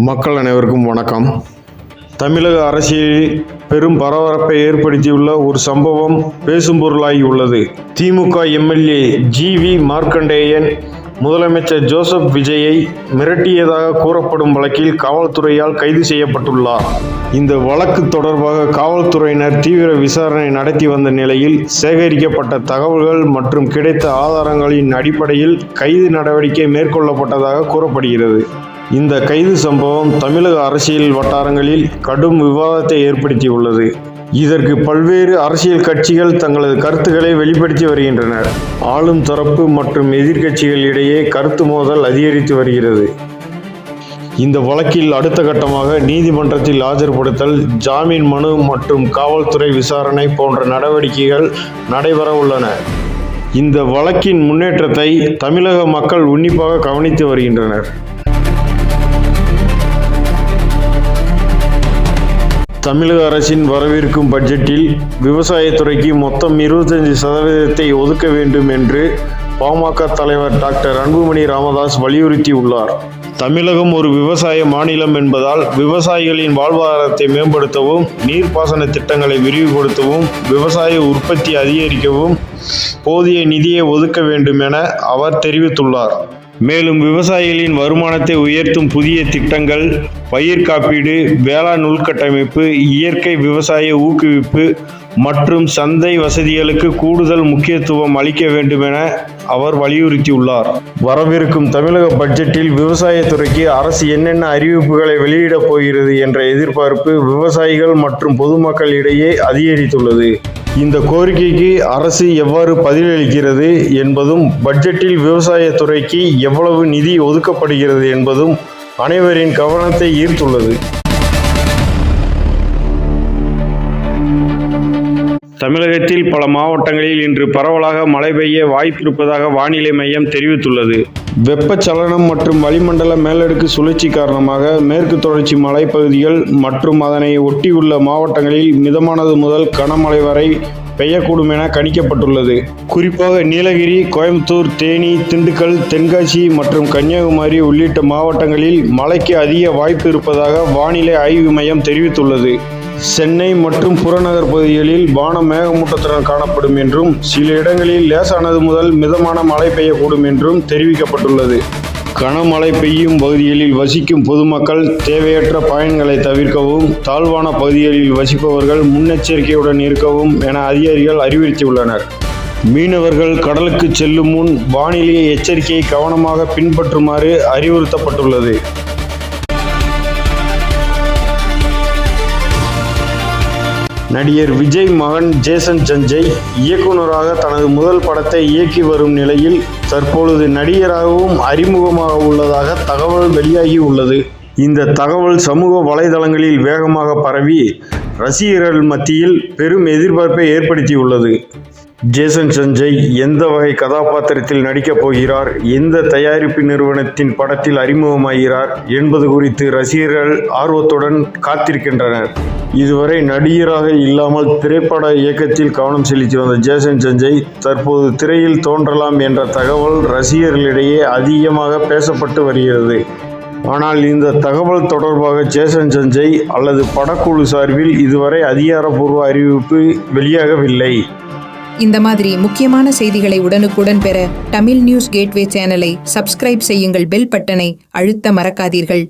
மக்கள் அனைவருக்கும் வணக்கம். தமிழக அரசியலில் பெரும் பரபரப்பை ஏற்படுத்தியுள்ள ஒரு சம்பவம் பேசும் பொருளாகி உள்ளது. திமுக எம்எல்ஏ ஜி.வி. மார்க்கண்டேயன் முதலமைச்சர் ஜோசப் விஜயை மிரட்டியதாக கூறப்படும் வழக்கில் காவல்துறையால் கைது செய்யப்பட்டுள்ளார். இந்த வழக்கு தொடர்பாக காவல்துறையினர் தீவிர விசாரணை நடத்தி வந்த நிலையில் சேகரிக்கப்பட்ட தகவல்கள் மற்றும் கிடைத்த ஆதாரங்களின் அடிப்படையில் கைது நடவடிக்கை மேற்கொள்ளப்பட்டதாக கூறப்படுகிறது. இந்த கைது சம்பவம் தமிழக அரசியல் வட்டாரங்களில் கடும் விவாதத்தை ஏற்படுத்தியுள்ளது. இதற்கு பல்வேறு அரசியல் கட்சிகள் தங்களது கருத்துக்களை வெளிப்படுத்தி வருகின்றனர். ஆளும் தரப்பு மற்றும் எதிர்க்கட்சிகள் இடையே கருத்து மோதல் அதிகரித்து வருகிறது. இந்த வழக்கில் அடுத்த கட்டமாக நீதிமன்றத்தில் ஆஜர்படுத்தல், ஜாமீன் மனு மற்றும் காவல்துறை விசாரணை போன்ற நடவடிக்கைகள் நடைபெற உள்ளன. இந்த வழக்கின் முன்னேற்றத்தை தமிழக மக்கள் உன்னிப்பாக கவனித்து வருகின்றனர். தமிழக அரசின் வரவிருக்கும் பட்ஜெட்டில் விவசாயத்துறைக்கு மொத்தம் 25% ஒதுக்க வேண்டும் என்று பாமக தலைவர் டாக்டர் அன்புமணி ராமதாஸ் வலியுறுத்தியுள்ளார். தமிழகம் ஒரு விவசாய மாநிலம் என்பதால் விவசாயிகளின் வாழ்வாதாரத்தை மேம்படுத்தவும், நீர்ப்பாசன திட்டங்களை விரிவுபடுத்தவும், விவசாய உற்பத்தி அதிகரிக்கவும் போதிய நிதியை ஒதுக்க வேண்டும் என அவர் தெரிவித்துள்ளார். மேலும் விவசாயிகளின் வருமானத்தை உயர்த்தும் புதிய திட்டங்கள், பயிர் காப்பீடு, வேளாண் உள்கட்டமைப்பு, இயற்கை விவசாய ஊக்குவிப்பு மற்றும் சந்தை வசதிகளுக்கு கூடுதல் முக்கியத்துவம் அளிக்க வேண்டும் என அவர் வலியுறுத்தியுள்ளார். வரவிருக்கும் தமிழக பட்ஜெட்டில் விவசாயத்துறைக்கு அரசு என்னென்ன அறிவிப்புகளை வெளியிடப் போகிறது என்ற எதிர்பார்ப்பு விவசாயிகள் மற்றும் பொதுமக்கள் இடையே அதிகரித்துள்ளது. இந்த கோரிக்கைக்கு அரசு எவ்வாறு பதிலளிக்கிறது என்பதும், பட்ஜெட்டில் விவசாயத்துறைக்கு எவ்வளவு நிதி ஒதுக்கப்படுகிறது என்பதும் அனைவரின் கவனத்தை ஈர்த்துள்ளது. தமிழகத்தில் பல மாவட்டங்களில் இன்று பரவலாக மழை பெய்ய வாய்ப்பிருப்பதாக வானிலை மையம் தெரிவித்துள்ளது. வெப்பச்சலனம் மற்றும் வளிமண்டல மேலடுக்கு சுழற்சி காரணமாக மேற்கு தொடர்ச்சி மலைப்பகுதிகள் மற்றும் அதனை ஒட்டியுள்ள மாவட்டங்களில் மிதமானது முதல் கனமழை வரை பெய்யக்கூடும் என கணிக்கப்பட்டுள்ளது. குறிப்பாக நீலகிரி, கோயம்புத்தூர், தேனி, திண்டுக்கல், தென்காசி மற்றும் கன்னியாகுமரி உள்ளிட்ட மாவட்டங்களில் மழைக்கு அதிக வாய்ப்பு இருப்பதாக வானிலை ஆய்வு மையம் தெரிவித்துள்ளது. சென்னை மற்றும் புறநகர் பகுதிகளில் வானம் மேகமூட்டத்துடன் காணப்படும் என்றும், சில இடங்களில் லேசானது முதல் மிதமான மழை பெய்யக்கூடும் என்றும் தெரிவிக்கப்பட்டுள்ளது. கனமழை பெய்யும் பகுதிகளில் வசிக்கும் பொதுமக்கள் தேவையற்ற பயன்களை தவிர்க்கவும், தாழ்வான பகுதிகளில் வசிப்பவர்கள் முன்னெச்சரிக்கையுடன் இருக்கவும் என அதிகாரிகள் அறிவுறுத்தியுள்ளனர். மீனவர்கள் கடலுக்கு செல்லும் முன் வானிலை எச்சரிக்கையை கவனமாக பின்பற்றுமாறு அறிவுறுத்தப்பட்டுள்ளது. நடிகர் விஜய் மகன் ஜேசன் சஞ்சய் இயக்குநராக தனது முதல் படத்தை இயக்கி வரும் நிலையில் தற்பொழுது நடிகராகவும் அறிமுகமாக உள்ளதாக தகவல் வெளியாகி உள்ளது. இந்த தகவல் சமூக வலைதளங்களில் வேகமாக பரவி ரசிகர்கள் மத்தியில் பெரும் எதிர்பார்ப்பை ஏற்படுத்தியுள்ளது. ஜேசன் சஞ்சய் எந்த வகை கதாபாத்திரத்தில் நடிக்கப் போகிறார், எந்த தயாரிப்பு நிறுவனத்தின் படத்தில் அறிமுகமாகிறார் என்பது குறித்து ரசிகர்கள் ஆர்வத்துடன் காத்திருக்கின்றனர். இதுவரை நடிகராக இல்லாமல் திரைப்பட இயக்கத்தில் கவனம் செலுத்தி வந்த ஜேசன் சஞ்சய் தற்போது திரையில் தோன்றலாம் என்ற தகவல் ரசிகர்களிடையே அதிகமாக பேசப்பட்டு வருகிறது. ஆனால் இந்த தகவல் தொடர்பாக ஜேசன் சஞ்சய் அல்லது படக்குழு சார்பில் இதுவரை அதிகாரப்பூர்வ அறிவிப்பு வெளியாகவில்லை. இந்த மாதிரி முக்கியமான செய்திகளை உடனுக்குடன் பெற தமிழ் நியூஸ் கேட்வே சேனலை சப்ஸ்கிரைப் செய்யுங்கள். பெல் பட்டனை அழுத்த மறக்காதீர்கள்.